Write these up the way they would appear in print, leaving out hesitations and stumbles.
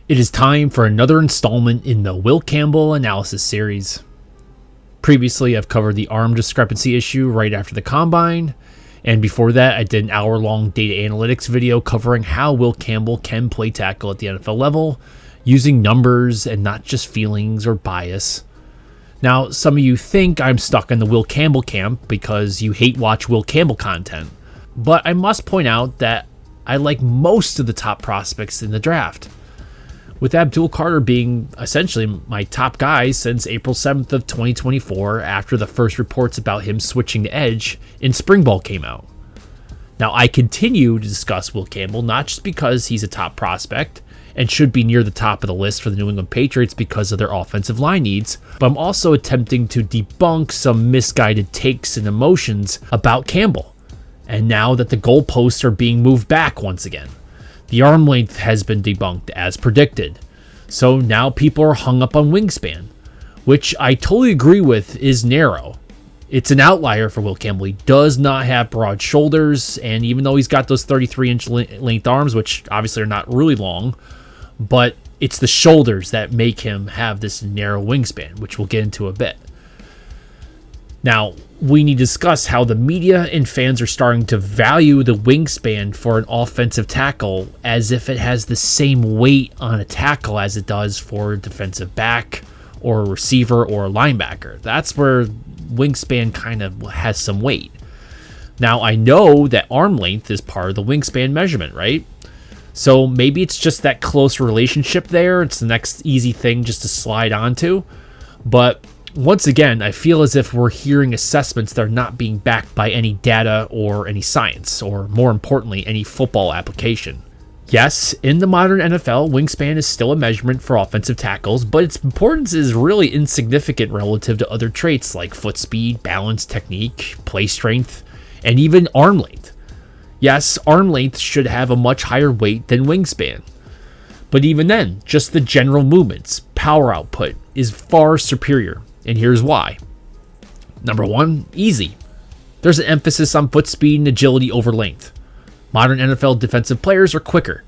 It is time for another installment in the Will Campbell analysis series. Previously, I've covered the arm discrepancy issue right after the combine, and before that, I did an hour-long data analytics video covering how Will Campbell can play tackle at the NFL level, using numbers and not just feelings or bias. Now, some of you think I'm stuck in the Will Campbell camp because you hate watch Will Campbell content, but I must point out that I like most of the top prospects in the draft, with Abdul Carter being essentially my top guy since April 7th of 2024 after the first reports about him switching to edge in spring ball came out. Now, I continue to discuss Will Campbell not just because he's a top prospect and should be near the top of the list for the New England Patriots because of their offensive line needs, but I'm also attempting to debunk some misguided takes and emotions about Campbell. And now that the goalposts are being moved back once again, the arm length has been debunked as predicted. So now people are hung up on wingspan, which I totally agree with is narrow. It's an outlier for Will Campbell. He does not have broad shoulders, and even though he's got those 33-inch length arms, which obviously are not really long, but it's the shoulders that make him have this narrow wingspan, which we'll get into a bit. Now, we need to discuss how the media and fans are starting to value the wingspan for an offensive tackle as if it has the same weight on a tackle as it does for a defensive back or a receiver or a linebacker. That's where wingspan kind of has some weight. Now, I know that arm length is part of the wingspan measurement, right? So maybe it's just that close relationship there. It's the next easy thing just to slide onto. But once again, I feel as if we're hearing assessments that are not being backed by any data or any science, or more importantly, any football application. Yes, in the modern NFL, wingspan is still a measurement for offensive tackles, but its importance is really insignificant relative to other traits like foot speed, balance, technique, play strength, and even arm length. Yes, arm length should have a much higher weight than wingspan. But even then, just the general movements, power output, is far superior. And here's why. Number one, easy. There's an emphasis on foot speed and agility over length. Modern NFL defensive players are quicker.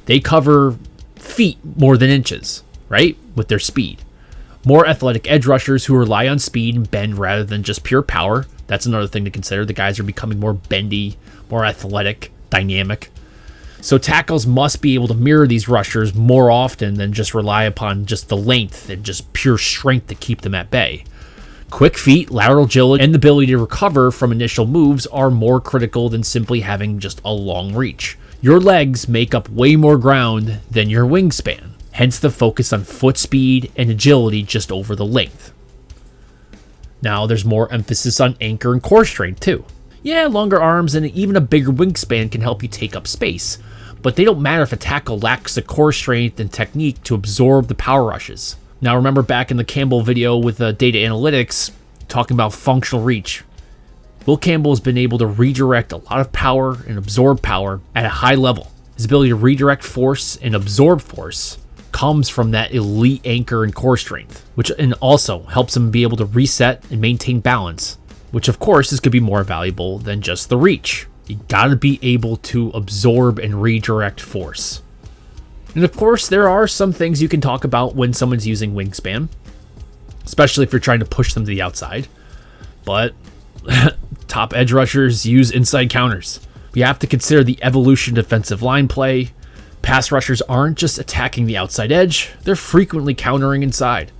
They cover feet more than inches, right? With their speed. More athletic edge rushers who rely on speed and bend rather than just pure power. That's another thing to consider. The guys are becoming more bendy, more athletic, dynamic. So tackles must be able to mirror these rushers more often than just rely upon just the length and just pure strength to keep them at bay. Quick feet, lateral agility, and the ability to recover from initial moves are more critical than simply having just a long reach. Your legs make up way more ground than your wingspan, hence the focus on foot speed and agility just over the length. Now there's more emphasis on anchor and core strength too. Yeah, longer arms and even a bigger wingspan can help you take up space, but they don't matter if a tackle lacks the core strength and technique to absorb the power rushes. Now remember back in the Campbell video with data analytics, talking about functional reach. Will Campbell has been able to redirect a lot of power and absorb power at a high level. His ability to redirect force and absorb force comes from that elite anchor and core strength, which and also helps him be able to reset and maintain balance, which of course is going to be more valuable than just the reach. You gotta be able to absorb and redirect force. And of course, there are some things you can talk about when someone's using wingspan, especially if you're trying to push them to the outside. But top edge rushers use inside counters. We have to consider the evolution of defensive line play. Pass rushers aren't just attacking the outside edge, they're frequently countering inside.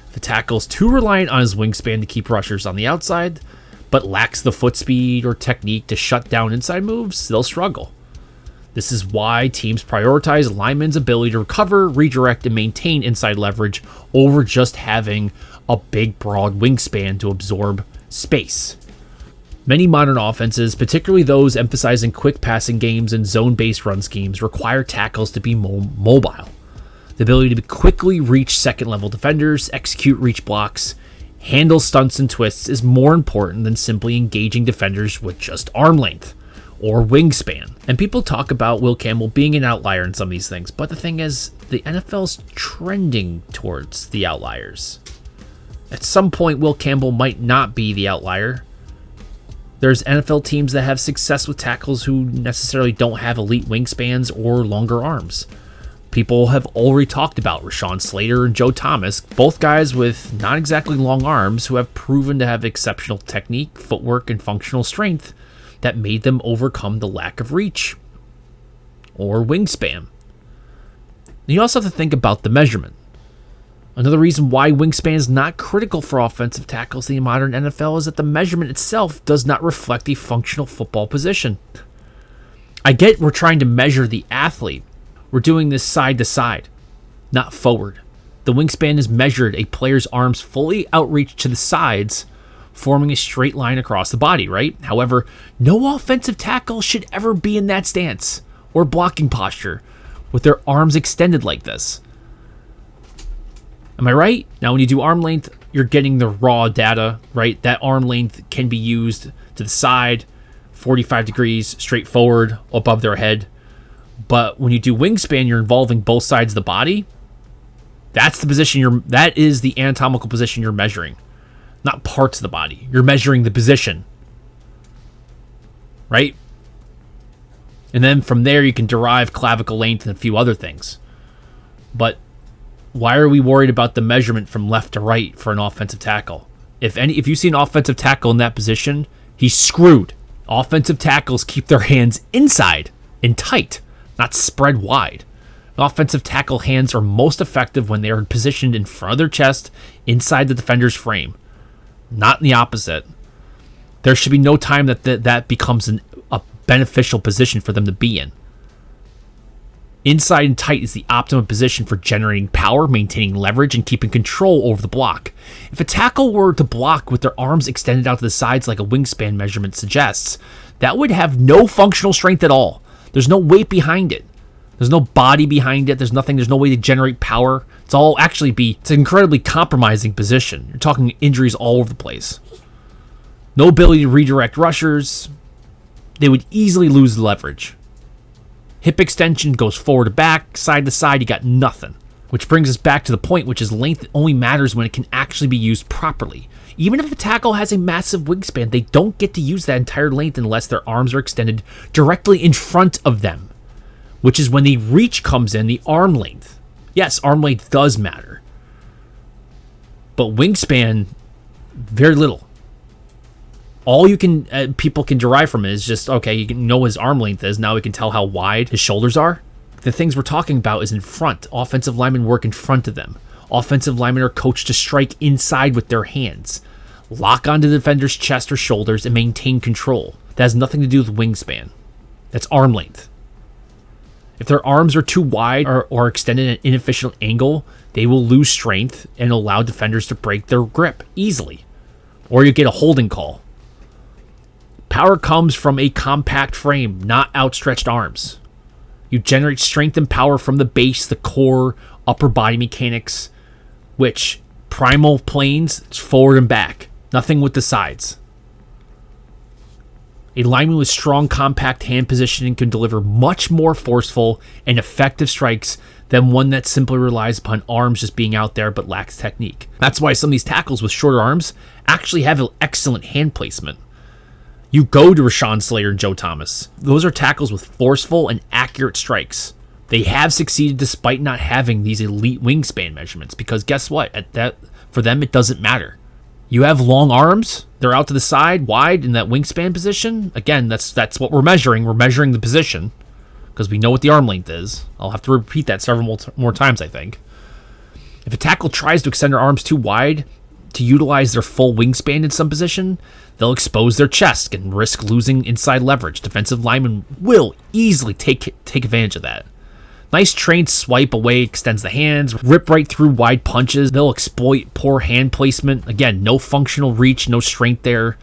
If the tackle's too reliant on his wingspan to keep rushers on the outside, but lacks the foot speed or technique to shut down inside moves, they'll struggle. This is why teams prioritize linemen's ability to recover, redirect, and maintain inside leverage over just having a big, broad wingspan to absorb space. Many modern offenses, particularly those emphasizing quick passing games and zone-based run schemes, require tackles to be mobile. The ability to quickly reach second-level defenders, execute reach blocks, handle stunts and twists is more important than simply engaging defenders with just arm length or wingspan. And people talk about Will Campbell being an outlier in some of these things, but the thing is, the NFL's trending towards the outliers. At some point, Will Campbell might not be the outlier. There's NFL teams that have success with tackles who necessarily don't have elite wingspans or longer arms. People have already talked about Rashawn Slater and Joe Thomas, both guys with not exactly long arms who have proven to have exceptional technique, footwork, and functional strength that made them overcome the lack of reach or wingspan. You also have to think about the measurement. Another reason why wingspan is not critical for offensive tackles in the modern NFL is that the measurement itself does not reflect a functional football position. I get we're trying to measure the athlete. We're doing this side to side, not forward. The wingspan is measured a player's arms fully outreach to the sides, forming a straight line across the body, right? However, no offensive tackle should ever be in that stance or blocking posture with their arms extended like this. Am I right? Now, when you do arm length, you're getting the raw data, right? That arm length can be used to the side, 45 degrees, straight forward, above their head. But when you do wingspan, you're involving both sides of the body. That's the position that is the anatomical position you're measuring, not parts of the body. You're measuring the position, right? And then from there, you can derive clavicle length and a few other things. But why are we worried about the measurement from left to right for an offensive tackle? If you see an offensive tackle in that position, he's screwed. Offensive tackles keep their hands inside and tight, not spread wide. An offensive tackle hands are most effective when they are positioned in front of their chest, inside the defender's frame, not in the opposite. There should be no time that becomes a beneficial position for them to be in. Inside and tight is the optimum position for generating power, maintaining leverage, and keeping control over the block. If a tackle were to block with their arms extended out to the sides like a wingspan measurement suggests, that would have no functional strength at all. There's no weight behind it. There's no body behind it. There's no way to generate power. It's an incredibly compromising position. You're talking injuries all over the place. No ability to redirect rushers. They would easily lose leverage. Hip extension goes forward to back, side to side, you got nothing. Which brings us back to the point, which is length only matters when it can actually be used properly. Even if the tackle has a massive wingspan, they don't get to use that entire length unless their arms are extended directly in front of them, which is when the reach comes in, the arm length. Yes, arm length does matter, but wingspan, very little. All people can derive from it is just, okay, you can know what his arm length is. Now we can tell how wide his shoulders are. The things we're talking about is in front. Offensive linemen work in front of them. Offensive linemen are coached to strike inside with their hands, lock onto the defender's chest or shoulders, and maintain control. That has nothing to do with wingspan. That's arm length. If their arms are too wide or extended at an inefficient angle, they will lose strength and allow defenders to break their grip easily. Or you get a holding call. Power comes from a compact frame, not outstretched arms. You generate strength and power from the base, the core, upper body mechanics, which primal planes, it's forward and back. Nothing with the sides. A lineman with strong, compact hand positioning can deliver much more forceful and effective strikes than one that simply relies upon arms just being out there but lacks technique. That's why some of these tackles with shorter arms actually have excellent hand placement. You go to Rashawn Slater and Joe Thomas. Those are tackles with forceful and accurate strikes. They have succeeded despite not having these elite wingspan measurements, because guess what? For them, it doesn't matter. You have long arms, they're out to the side, wide in that wingspan position. Again, that's what we're measuring. We're measuring the position because we know what the arm length is. I'll have to repeat that several more times, I think. If a tackle tries to extend their arms too wide to utilize their full wingspan in some position, they'll expose their chest and risk losing inside leverage. Defensive linemen will easily take advantage of that. Nice trained swipe away extends the hands, rip right through wide punches. They'll exploit poor hand placement. Again, no functional reach, no strength there.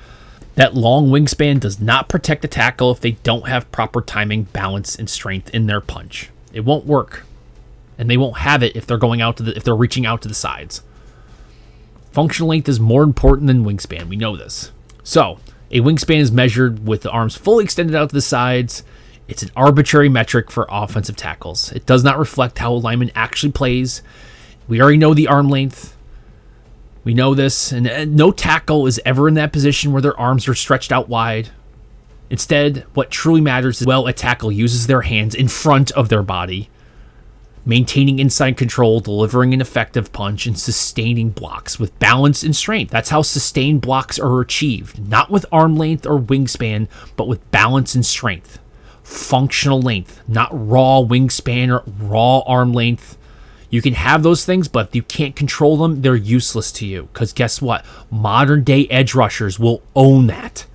That long wingspan does not protect the tackle if they don't have proper timing, balance, and strength in their punch. It won't work. And they won't have it if they're if they're reaching out to the sides. Functional length is more important than wingspan. We know this. So, a wingspan is measured with the arms fully extended out to the sides. It's an arbitrary metric for offensive tackles. It does not reflect how a lineman actually plays. We already know the arm length. We know this. And no tackle is ever in that position where their arms are stretched out wide. Instead, what truly matters is, a tackle uses their hands in front of their body maintaining inside control, delivering an effective punch, and sustaining blocks with balance and strength. That's how sustained blocks are achieved, not with arm length or wingspan, but with balance and strength. Functional length, not raw wingspan or raw arm length. You can have those things, but if you can't control them, they're useless to you. Because guess what? Modern day edge rushers will own that.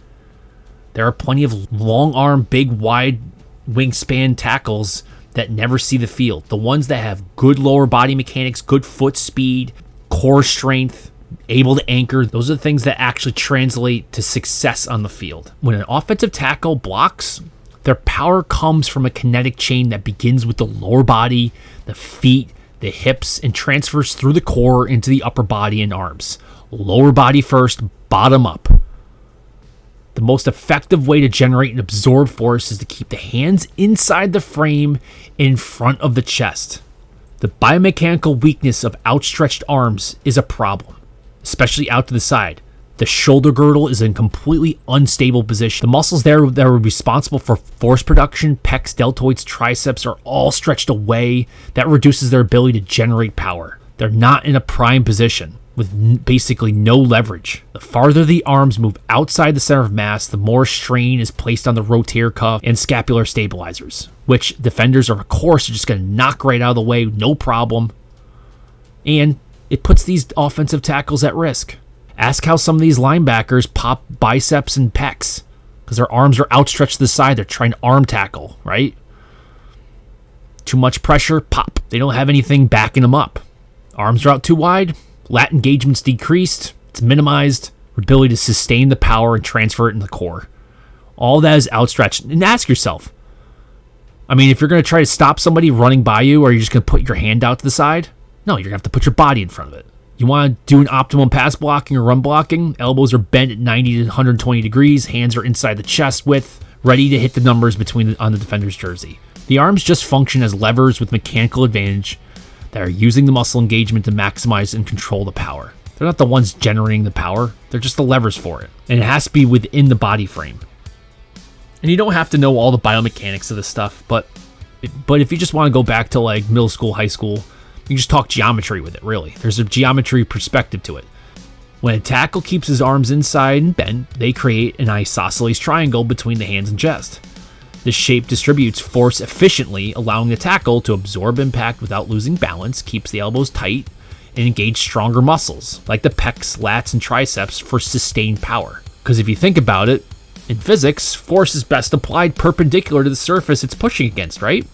There are plenty of long arm, big, wide wingspan tackles that never see the field. The ones that have good lower body mechanics, good foot speed, core strength, able to anchor, those are the things that actually translate to success on the field. When an offensive tackle blocks, their power comes from a kinetic chain that begins with the lower body, the feet, the hips, and transfers through the core into the upper body and arms. Lower body first, bottom up. The most effective way to generate and absorb force is to keep the hands inside the frame in front of the chest. The biomechanical weakness of outstretched arms is a problem, especially out to the side. The shoulder girdle is in completely unstable position. The muscles there that are responsible for force production, pecs, deltoids, triceps, are all stretched away. That reduces their ability to generate power. They're not in a prime position with basically no leverage. The farther the arms move outside the center of mass, the more strain is placed on the rotator cuff and scapular stabilizers, which defenders are, of course, just going to knock right out of the way, no problem. And it puts these offensive tackles at risk. Ask how some of these linebackers pop biceps and pecs because their arms are outstretched to the side. They're trying to arm tackle, right? Too much pressure, pop. They don't have anything backing them up. Arms are out too wide. Lat engagement's decreased. It's minimized. Ability to sustain the power and transfer it in the core. All that is outstretched. And ask yourself, I mean, if you're going to try to stop somebody running by you, or are you just going to put your hand out to the side? No, you're going to have to put your body in front of it. You want to do an optimum pass blocking or run blocking? Elbows are bent at 90 to 120 degrees. Hands are inside the chest width, ready to hit the numbers on the defender's jersey. The arms just function as levers with mechanical advantage that are using the muscle engagement to maximize and control the power. They're not the ones generating the power. They're just the levers for it. And it has to be within the body frame. And you don't have to know all the biomechanics of this stuff, but if you just want to go back to like middle school, high school, you can just talk geometry with it, really. There's a geometry perspective to it. When a tackle keeps his arms inside and bent, they create an isosceles triangle between the hands and chest. This shape distributes force efficiently, allowing the tackle to absorb impact without losing balance, keeps the elbows tight, and engage stronger muscles, like the pecs, lats, and triceps for sustained power. Because if you think about it, in physics, force is best applied perpendicular to the surface it's pushing against, right?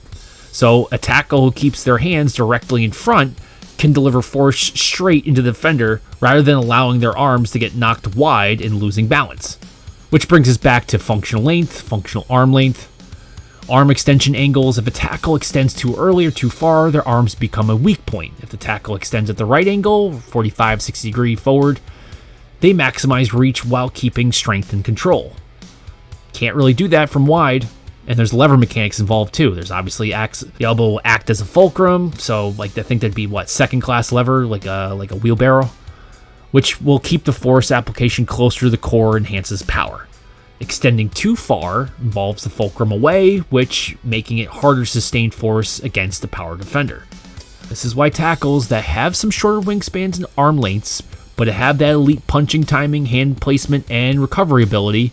So a tackle who keeps their hands directly in front can deliver force straight into the defender rather than allowing their arms to get knocked wide and losing balance. Which brings us back to functional length, functional arm length, arm extension angles. If a tackle extends too early or too far, their arms become a weak point. If the tackle extends at the right angle, 45, 60 degree forward, they maximize reach while keeping strength and control. Can't really do that from wide. And there's lever mechanics involved too. There's obviously the elbow will act as a fulcrum, so like I think that'd be second class lever, like a wheelbarrow, which will keep the force application closer to the core, enhances power. Extending too far involves the fulcrum away, which making it harder to sustain force against the power defender. This is why tackles that have some shorter wingspans and arm lengths, but have that elite punching timing, hand placement, and recovery ability,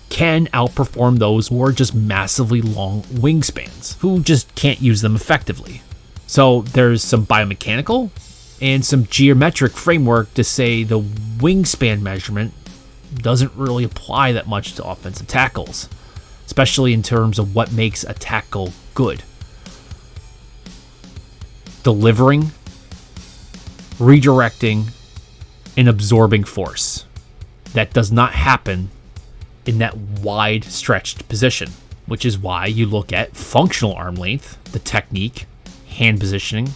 can outperform those who are just massively long wingspans, who just can't use them effectively. So there's some biomechanical and some geometric framework to say the wingspan measurement doesn't really apply that much to offensive tackles, especially in terms of what makes a tackle good. Delivering, redirecting, and absorbing force. That does not happen in that wide stretched position, which is why you look at functional arm length, the technique, hand positioning.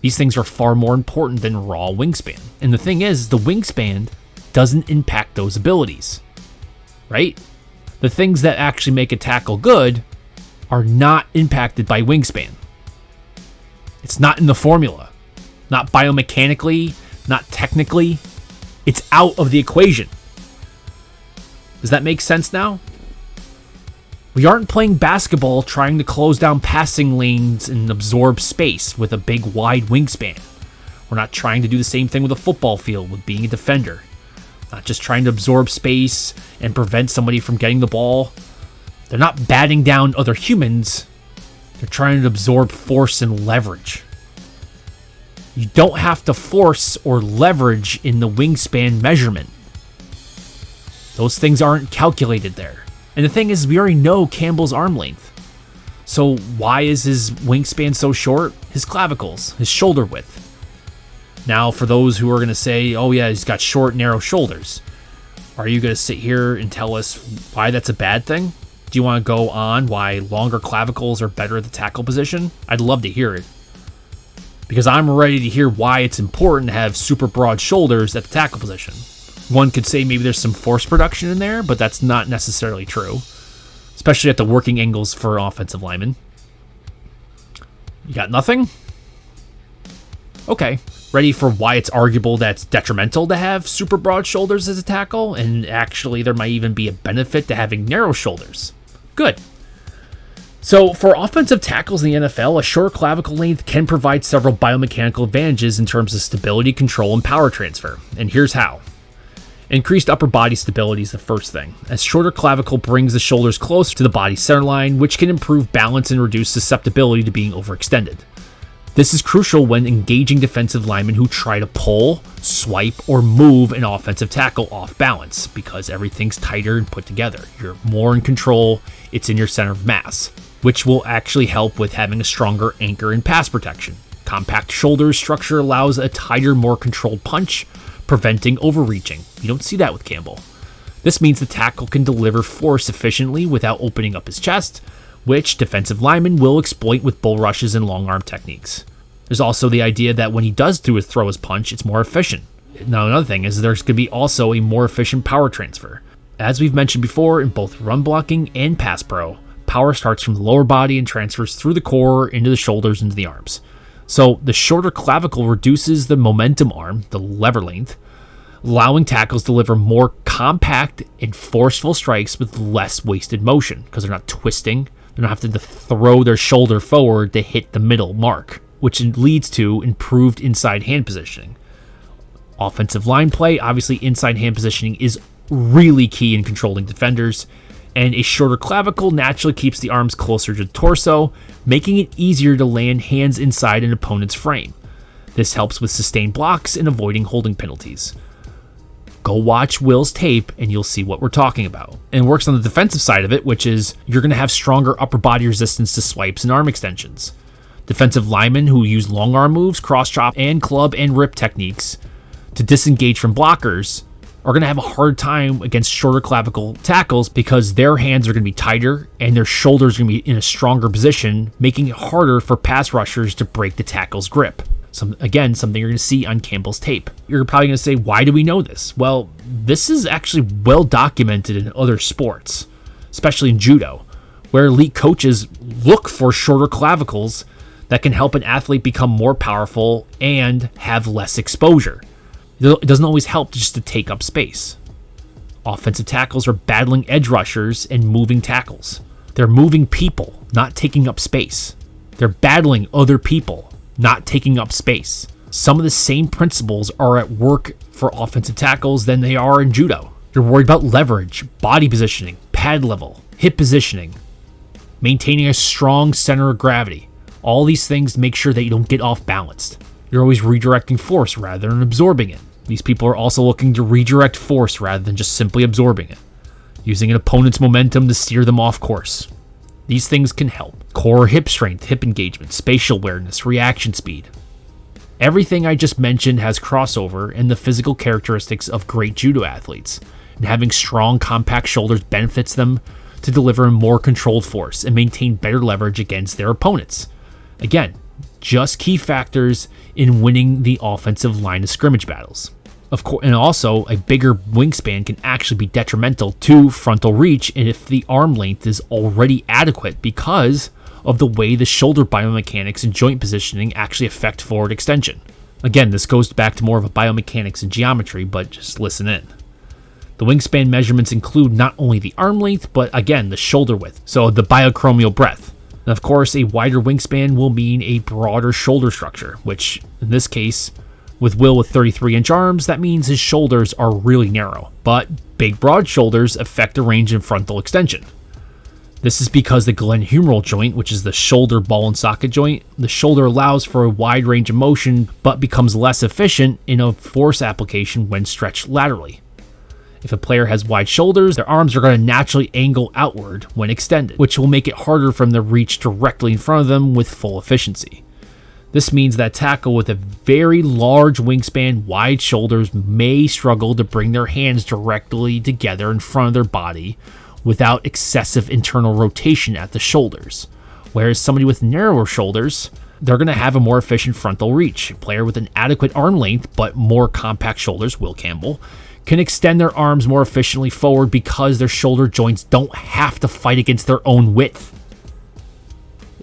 These things are far more important than raw wingspan. And the thing is, the wingspan doesn't impact those abilities, right? The things that actually make a tackle good are not impacted by wingspan. It's not in the formula, not biomechanically, not technically. It's out of the equation. Does that make sense now? We aren't playing basketball trying to close down passing lanes and absorb space with a big wide wingspan. We're not trying to do the same thing with a football field with being a defender. Not just trying to absorb space and prevent somebody from getting the ball. They're not batting down other humans. They're trying to absorb force and leverage. You don't have to force or leverage in the wingspan measurement. Those things aren't calculated there. And the thing is, we already know Campbell's arm length. So why is his wingspan so short? His clavicles, his shoulder width. Now, for those who are going to say, oh yeah, he's got short, narrow shoulders, are you going to sit here and tell us why that's a bad thing? Do you want to go on why longer clavicles are better at the tackle position? I'd love to hear it. Because I'm ready to hear why it's important to have super broad shoulders at the tackle position. One could say maybe there's some force production in there, but that's not necessarily true. Especially at the working angles for offensive linemen. You got nothing? Okay. Ready for why it's arguable that it's detrimental to have super broad shoulders as a tackle, and actually there might even be a benefit to having narrow shoulders. Good. So for offensive tackles in the NFL, a short clavicle length can provide several biomechanical advantages in terms of stability, control, and power transfer. And here's how. Increased upper body stability is the first thing, as shorter clavicle brings the shoulders closer to the body center line, which can improve balance and reduce susceptibility to being overextended. This is crucial when engaging defensive linemen who try to pull, swipe, or move an offensive tackle off balance, because everything's tighter and put together. You're more in control, it's in your center of mass, which will actually help with having a stronger anchor and pass protection. Compact shoulder structure allows a tighter, more controlled punch, preventing overreaching. You don't see that with Campbell. This means the tackle can deliver force efficiently without opening up his chest, which defensive linemen will exploit with bull rushes and long arm techniques. There's also the idea that when he does throw his punch, it's more efficient. Now, another thing is there's going to be also a more efficient power transfer. As we've mentioned before, in both run blocking and pass pro, power starts from the lower body and transfers through the core, into the shoulders, into the arms. So the shorter clavicle reduces the momentum arm, the lever length, allowing tackles to deliver more compact and forceful strikes with less wasted motion, because they're not twisting. They don't have to throw their shoulder forward to hit the middle mark, which leads to improved inside hand positioning. Offensive line play, obviously inside hand positioning is really key in controlling defenders, and a shorter clavicle naturally keeps the arms closer to the torso, making it easier to land hands inside an opponent's frame. This helps with sustained blocks and avoiding holding penalties. Go watch Will's tape and you'll see what we're talking about. And it works on the defensive side of it, which is you're going to have stronger upper body resistance to swipes and arm extensions. Defensive linemen who use long arm moves, cross chop, and club and rip techniques to disengage from blockers are going to have a hard time against shorter clavicle tackles because their hands are going to be tighter and their shoulders are going to be in a stronger position, making it harder for pass rushers to break the tackle's grip. Something you're going to see on Campbell's tape. You're probably going to say, why do we know this? Well, this is actually well documented in other sports, especially in Judo, where elite coaches look for shorter clavicles that can help an athlete become more powerful and have less exposure. It doesn't always help just to take up space. Offensive tackles are battling edge rushers and moving tackles. They're moving people, not taking up space. They're battling other people, not taking up space. Some of the same principles are at work for offensive tackles than they are in Judo. You're worried about leverage, body positioning, pad level, hip positioning, maintaining a strong center of gravity. All these things make sure that you don't get off balanced. You're always redirecting force rather than absorbing it. These people are also looking to redirect force rather than just simply absorbing it, using an opponent's momentum to steer them off course. These things can help. Core hip strength, hip engagement, spatial awareness, reaction speed. Everything I just mentioned has crossover in the physical characteristics of great judo athletes, and having strong, compact shoulders benefits them to deliver a more controlled force and maintain better leverage against their opponents. Again, just key factors in winning the offensive line of scrimmage battles. Of course, and also a bigger wingspan can actually be detrimental to frontal reach if the arm length is already adequate because of the way the shoulder biomechanics and joint positioning actually affect forward extension. Again, this goes back to more of a biomechanics and geometry, but just listen in. The wingspan measurements include not only the arm length, but again, the shoulder width, so the biochromial breadth. And of course, a wider wingspan will mean a broader shoulder structure, which in this case, with Will with 33-inch arms, that means his shoulders are really narrow. But big, broad shoulders affect the range of frontal extension. This is because the glenohumeral joint, which is the shoulder ball and socket joint, the shoulder allows for a wide range of motion, but becomes less efficient in a force application when stretched laterally. If a player has wide shoulders, their arms are going to naturally angle outward when extended, which will make it harder for them to reach directly in front of them with full efficiency. This means that tackle with a very large wingspan, wide shoulders may struggle to bring their hands directly together in front of their body without excessive internal rotation at the shoulders. Whereas somebody with narrower shoulders, they're going to have a more efficient frontal reach. A player with an adequate arm length but more compact shoulders, Will Campbell, can extend their arms more efficiently forward because their shoulder joints don't have to fight against their own width.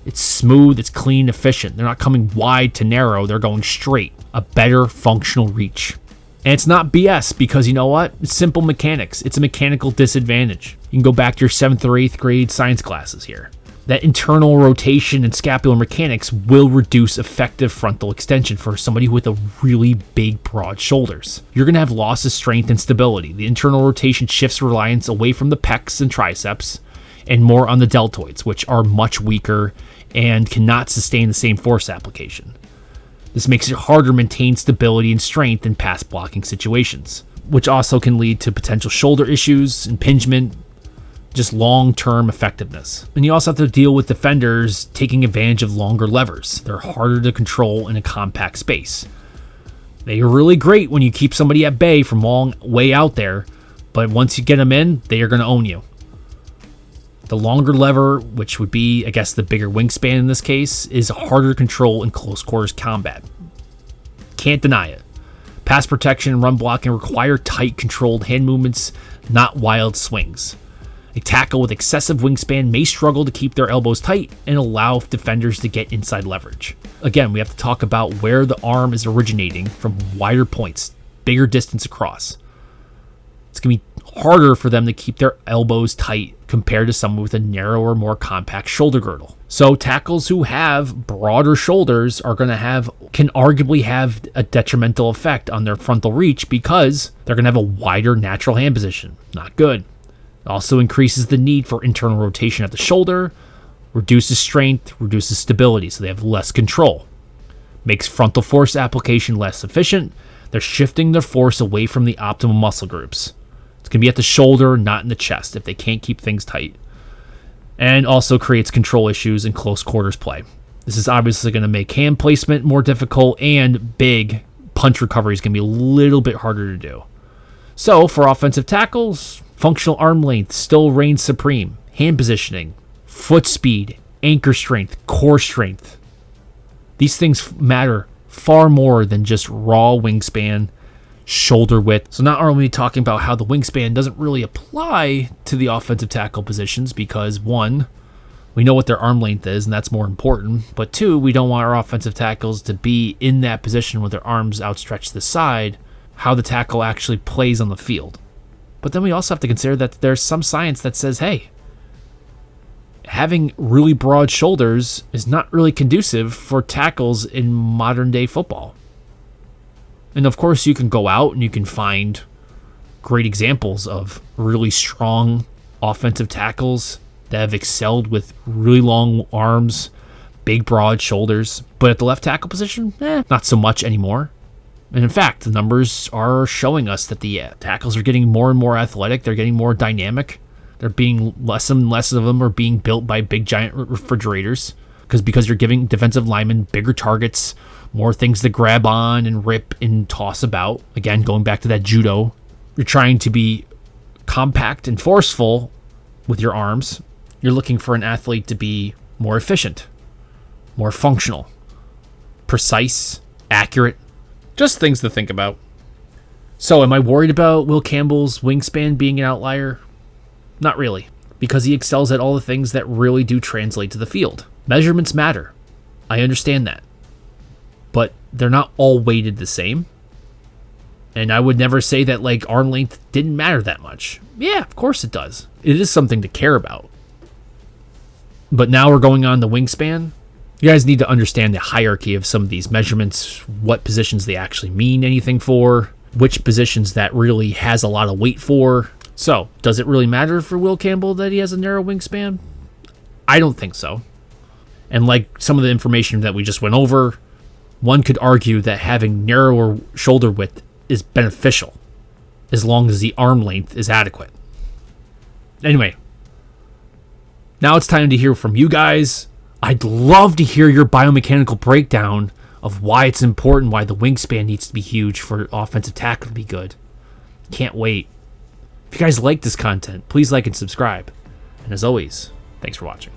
It's smooth, it's clean, efficient. They're not coming wide to narrow, they're going straight. A better functional reach. And it's not BS because you know what? It's simple mechanics. It's a mechanical disadvantage. You can go back to your 7th or 8th grade science classes here. That internal rotation and scapular mechanics will reduce effective frontal extension for somebody with a really big, broad shoulders. You're going to have loss of strength and stability. The internal rotation shifts reliance away from the pecs and triceps and more on the deltoids, which are much weaker and cannot sustain the same force application. This makes it harder to maintain stability and strength in pass blocking situations, which also can lead to potential shoulder issues, impingement, just long-term effectiveness. And you also have to deal with defenders taking advantage of longer levers. They're harder to control in a compact space. They are really great when you keep somebody at bay from long way out there, but once you get them in, they are going to own you. The longer lever, which would be, I guess, the bigger wingspan in this case, is harder to control in close quarters combat. Can't deny it. Pass protection and run blocking require tight, controlled hand movements, not wild swings. A tackle with excessive wingspan may struggle to keep their elbows tight and allow defenders to get inside leverage. Again, we have to talk about where the arm is originating from wider points, bigger distance across. It's going to be harder for them to keep their elbows tight compared to someone with a narrower, more compact shoulder girdle. So tackles who have broader shoulders can arguably have a detrimental effect on their frontal reach because they're going to have a wider natural hand position. Not good. It also increases the need for internal rotation at the shoulder, reduces strength, reduces stability, so they have less control. Makes frontal force application less efficient. They're shifting their force away from the optimal muscle groups. It's going to be at the shoulder, not in the chest, if they can't keep things tight. And also creates control issues in close quarters play. This is obviously going to make hand placement more difficult, and big punch recovery is going to be a little bit harder to do. So for offensive tackles, functional arm length still reigns supreme. Hand positioning, foot speed, anchor strength, core strength. These things matter far more than just raw wingspan, shoulder width. So not only are we talking about how the wingspan doesn't really apply to the offensive tackle positions because one, we know what their arm length is and that's more important, but two, we don't want our offensive tackles to be in that position with their arms outstretched to the side, how the tackle actually plays on the field. But then we also have to consider that there's some science that says, hey, having really broad shoulders is not really conducive for tackles in modern day football. And of course, you can go out and you can find great examples of really strong offensive tackles that have excelled with really long arms, big, broad shoulders. But at the left tackle position, not so much anymore. And in fact, the numbers are showing us that the tackles are getting more and more athletic. They're getting more dynamic. They're being less and less of them are being built by big giant refrigerators because you're giving defensive linemen bigger targets, more things to grab on and rip and toss about. Again, going back to that judo, you're trying to be compact and forceful with your arms. You're looking for an athlete to be more efficient, more functional, precise, accurate. Just things to think about. So am I worried about Will Campbell's wingspan being an outlier? Not really, because he excels at all the things that really do translate to the field. Measurements matter. I understand that. But they're not all weighted the same. And I would never say that like arm length didn't matter that much. Yeah, of course it does. It is something to care about. But now we're going on the wingspan. You guys need to understand the hierarchy of some of these measurements, what positions they actually mean anything for, which positions that really has a lot of weight for. So, does it really matter for Will Campbell that he has a narrow wingspan? I don't think so. And like some of the information that we just went over, one could argue that having narrower shoulder width is beneficial as long as the arm length is adequate. Anyway, now it's time to hear from you guys. I'd love to hear your biomechanical breakdown of why it's important, why the wingspan needs to be huge for offensive tackle to be good. Can't wait. If you guys like this content, please like and subscribe. And as always, thanks for watching.